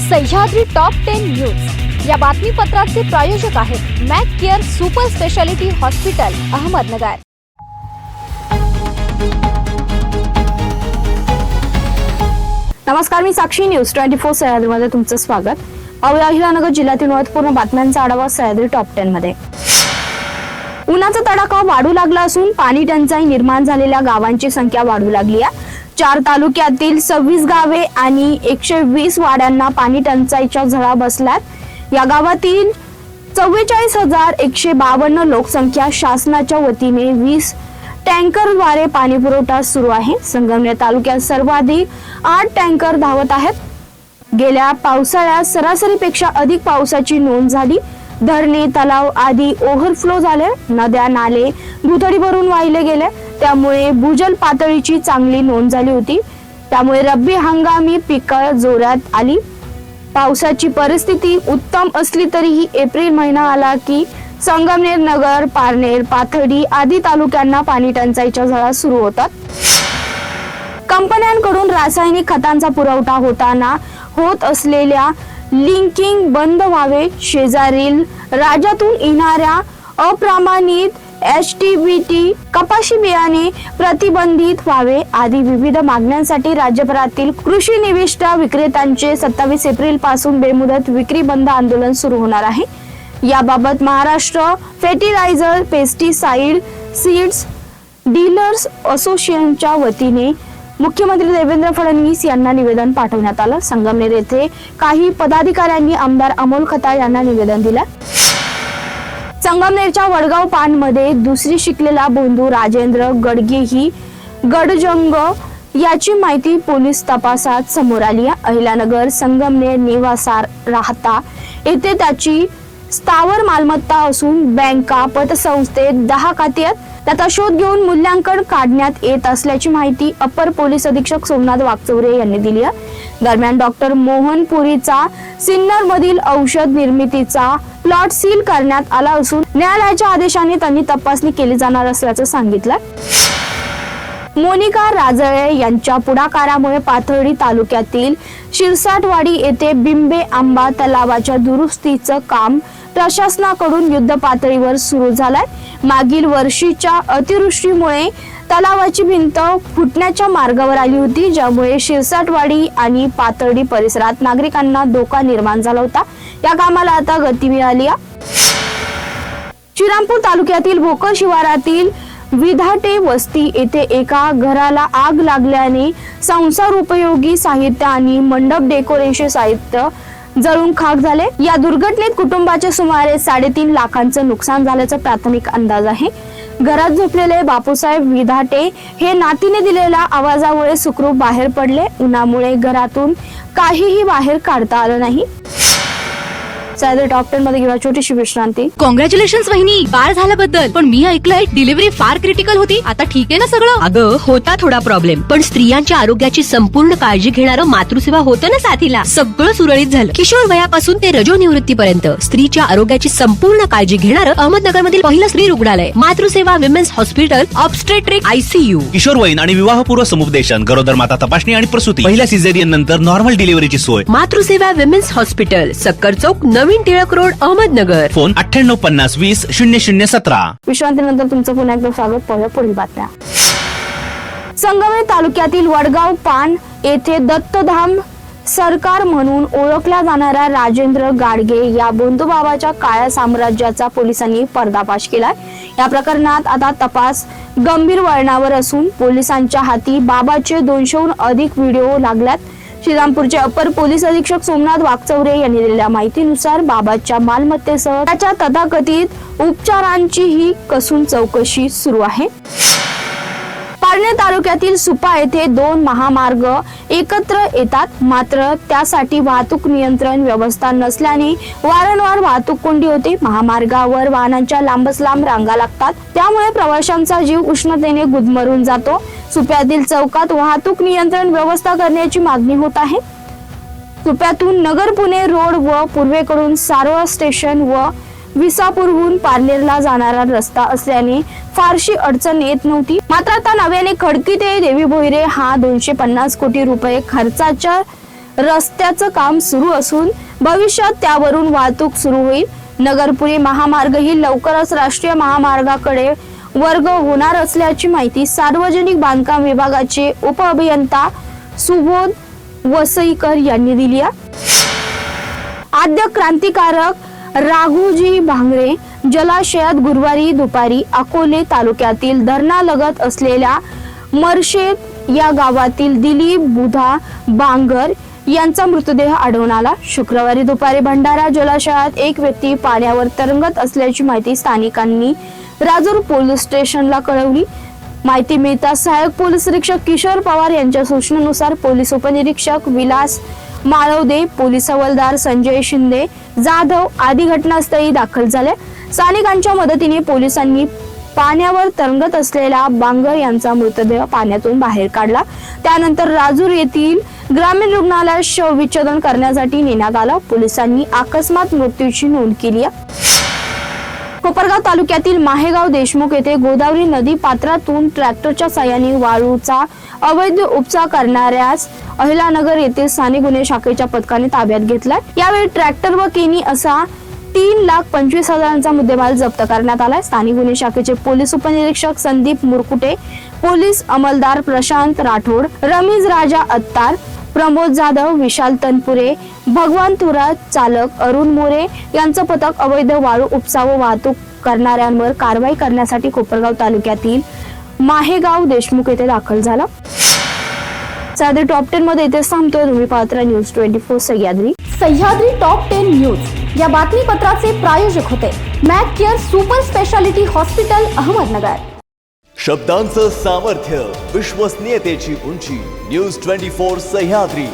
Sahyadri top 10 news या बातमीपत्राचे प्रायोजक आहेत Mac care super speciality hospital Ahmednagar. नमस्कार, मी साक्षी न्यूज 24 सह्याद्रीमध्ये तुमचं स्वागत। पाहूया अहिल्यानगर जिल्ह्यातील महत्त्वपूर्ण बातम्यांचा आढावा सह्याद्री टॉप 10 मध्ये। उन्हाचा तडाखा वाढू लागला असून पाणी टंचाई निर्माण झालेल्या गावांची संख्या वाढू लागली आहे। 4 तालुक्यातील 26 गावे आणि 120 वाड्यांना पाणी टंचाईच्या झळा बसल्यात। या गावातील 44,152 लोकसंख्या शासनाच्या वतीने 20 टँकरद्वारे पाणी पुरवठा सुरू आहे। संगमनेर तालुक्यात सर्वाधिक 8 टँकर धावत आहेत। गेल्या पावसाळ्यात सरासरीपेक्षा अधिक पावसाची नोंद झाली। धरणे, तलाव आदी ओव्हरफ्लो झाले। नद्या, नाले दुथडी भरून वाहिले गेले। त्यामुळे भूजल पातळीची चांगली नोंद झाली होती। त्यामुळे रब्बी हंगामी पिकं जोरात आली। पावसाची परिस्थिती उत्तम असली तरीही एप्रिल महिना आला की संगमनेर, नगर, पारनेर, पाथर्डी आदी तालुक्यांना पाणी टंचाईच्या झळा सुरू होतात। कंपन्यांकडून रासायनिक खतांचा पुरवठा होताना होत असलेल्या लिंकिंग बंद व्हावे, शेजारील राज्यातून येणाऱ्या अप्रमाणित HTBT कपाशी बियाणे प्रतिबंधित व्हावे आदी विविध मागण्यांसाठी राज्यभरातील कृषी निविष्ठा विक्रेत्यांचे 27 एप्रिल पासून बेमुदत विक्री बंद आंदोलन सुरू होणार आहे। याबाबत Maharashtra fertilizer pesticide seeds dealers असोसिएशनच्या वतीने मुख्यमंत्री देवेंद्र फडणवीस यांना निवेदन पाठवण्यात आलं। संगमनेर येथे काही पदाधिकाऱ्यांनी आमदार अमोल खताळ यांना निवेदन दिलं। संगमनेरच्या वडगाव पानमध्ये दुसरी शिकलेला बोंधू राजेंद्र गडगे ही गडजंग याची माहिती पोलीस तपासात समोर आली आहे। अहिल्यानगर संगमनेर निवासार राहता येथे त्याची स्थावर मालमत्ता असून बँका पतसंस्थेत 10 खाती आहेत। त्याचा शोध घेऊन मूल्यांकन काढण्यात येत असल्याची माहिती अपर पोलीस अधीक्षक सोमनाथ वागचौरे यांनी दिली आहे। दरम्यान डॉक्टर मोहन पुरीचा सिन्नर मधील औषध निर्मितीचा प्लॉट सील करण्यात आला असून न्यायालयाच्या आदेशाने त्यांनी तपासणी केली जाणार असल्याचं सांगितलं। मोनिका राजळे यांच्या पुढाकारामुळे पाथर्डी तालुक्यातील शिरसाटवाडी येथे बिंबे आंबा तलावाच्या दुरुस्तीचं काम प्रशासनाकडून युद्ध पातळीवर सुरू झालंय। मागील वर्षीच्या अतिवृष्टीमुळे तलावाची भिंत फुटण्याच्या मार्गावर आली होती, ज्यामुळे शिरसाटवाडी आणि पाथर्डी परिसरात नागरिकांना धोका निर्माण झाला होता। या कामाला आता गती मिळाली आहे। श्रीरामपूर तालुक्यातील भोकर शिवारातील विधाटे वस्ती येथे एका घराला आग लागल्याने संसार उपयोगी साहित्य आणि मंडप डेकोरेशन साहित्य जळून खाक झाले। या दुर्घटनेत कुटुंबाचे सुमारे 3.5 लाखांचं नुकसान झाल्याचा प्राथमिक अंदाज आहे। घरात झोपलेले बापूसाहेब विधाटे हे नातीने दिलेल्या आवाजामुळे सुखरूप बाहेर पडले। उन्हामुळे घरातून काहीही बाहेर काढता आलं नाही। सह्याद्री टॉप 10 मध्ये घेऊया छोटीशी विश्रांती। कॉंग्रॅच्युलेशन्स वहिनी, बाळ झाल्याबद्दल। पण मी ऐकलंय डिलिव्हरी फार क्रिटिकल होती। आता ठीक आहे ना सगळं? अगं होता थोडा प्रॉब्लेम, पण स्त्रियांच्या आरोग्याची संपूर्ण काळजी घेणारं मातृसेवा होतं ना साथीला। सगळं सुरळीत झालं। किशोर वयापासून ते रजो निवृत्तीपर्यंत स्त्रीच्या आरोग्याची संपूर्ण काळजी घेणारं अहमदनगर मधील पहिलं स्त्री रुग्णालय Matruseva women's hospital obstetric ICU। किशोरवयीन आणि विवाहपूर्व समुपदेशन, गरोदर माता तपासणी आणि प्रसूती, पहिल्या सिझेरियन नंतर नॉर्मल डिलिव्हरीची सोय। मातृसेवा विमेन्स हॉस्पिटल, सक्कर चौक, नवीन टिळक रोड, अहमदनगर। फोन 9850200017। विश्रांतीनंतर तुमचं पुन्हा एकदा स्वागत। पाहूया पुढील बातम्या। संगमनेर तालुक्यातील वडगाव पान येथे दत्तधाम सरकार म्हणून ओळखल्या जाणाऱ्या राजेंद्र गाडगे या बंधुभावाच्या काळ्या साम्राज्याचा पोलिसांनी पर्दाफाश केलाय। या प्रकरणात आता तपास गंभीर वळणावर असून पोलिसांच्या हाती बाबाचे 200हून अधिक व्हिडिओ लागल्यात। श्रीरामपूरचे अपर पोलीस अधीक्षक सोमनाथ वागचौरे यांनी दिलेल्या माहितीनुसार बाबाच्या मालमत्तेसह त्याच्या तथाकथित उपचारांची ही कसून चौकशी सुरू आहे। पारनेर तालुक्यातील सुपा येथे 2 महामार्ग एकत्र येतात, मात्र त्यासाठी वाहतूक नियंत्रण व्यवस्था नसल्याने वारंवार वाहतूक कोंडी होते। महामार्गावर वाहनांच्या लांबच लांब रांगा लागतात, त्यामुळे प्रवाशांचा जीव उष्णतेने गुदमरून जातो। सुप्यातील चौकात वाहतूक नियंत्रण व्यवस्था करण्याची मागणी होत आहे। सुप्यातून नगर पुणे रोड व पूर्वेकडून सारोळा स्टेशन व विसापूरहून पारनेरला जाणारा रस्ता असल्याने फारशी अडचण येत नव्हती। मात्र आता नव्याने खडकी ते देवी भोईरे हा 250 कोटी रुपये खर्चाच्या रस्त्याचं काम सुरू असून भविष्यात त्यावरून वाहतूक सुरू होईल. नगरपुरी महामार्ग ही लवकरच राष्ट्रीय महामार्गाकडे वर्ग होणार असल्याची माहिती सार्वजनिक बांधकाम विभागाचे उपअभियंता सुबोध वसईकर यांनी दिली आहे. आद्य क्रांतिकारक राघोजी भांगरे जलाशयात गुरुवारी दुपारी अकोले तालुक्यातील धरणालगत असलेल्या मरशेत या गावातील दिलीप बुधा बांगर यांचा मृतदेह आढळून आला. शुक्रवारी दुपारी भंडारा जलाशयात एक व्यक्ती पाण्यावर तरंगत असल्याची माहिती स्थानिकांनी राजूर पोलीस स्टेशनला कळवली. माहिती मिळताच सहाय्यक पोलीस निरीक्षक किशोर पवार यांच्या सूचनेनुसार पोलीस उपनिरीक्षक विलास माळवदे, पोलीस हवालदार संजय शिंदे जाधव आदी घटनास्थळी दाखल झाले. स्थानिकांच्या मदतीने पोलिसांनी पाण्यावर तरंगत असलेला बांगर यांचा मृतदेह पाण्यातून बाहेर काढला. त्यानंतर राजूर येथील ग्रामीण रुग्णालयात शवविच्छेदन करण्यासाठी नेण्यात आलं. पोलिसांनी अकस्मात मृत्यूची नोंद केली आहे. कोपरगाव तालुक्यातील माहेगाव देशमुख येथे गोदावरी नदी पात्रातून ट्रॅक्टरच्या साहाय्याने वाळूचा अवैध उपसा करणाऱ्यास अहिलानगर येथील स्थानिक गुन्हे शाखेच्या पथकाने ताब्यात घेतलाय. यावेळी ट्रॅक्टर व केनी असा 3,25,000चा मुद्देमाल जप्त करण्यात आलाय. स्थानिक गुन्हे शाखेचे पोलीस उपनिरीक्षक संदीप मुरकुटे, पोलीस अंमलदार प्रशांत राठोड, रमीज राजा अत्तार, प्रमोद जाधव, विशाल तनपुरे, भगवान थोरात, चालक अरुण मोरे यांचं पथक अवैध वाळू उपसा व वाहतूक करणाऱ्यांवर कारवाई करण्यासाठी कोपरगाव तालुक्यातील माहेगाव देशमुख येथे दाखल झाला. सह्याद्री टॉप 10 मध्ये इथे थांबतोय. तुम्ही पाहत राहा news 24 Sahyadri. Sahyadri top 10 news या बातमीपत्राचे प्रायोजक होते mac care super speciality hospital Ahmednagar. शब्दांचं सामर्थ्य, विश्वसनीयतेची उंची. न्यूज 24 सह्याद्री.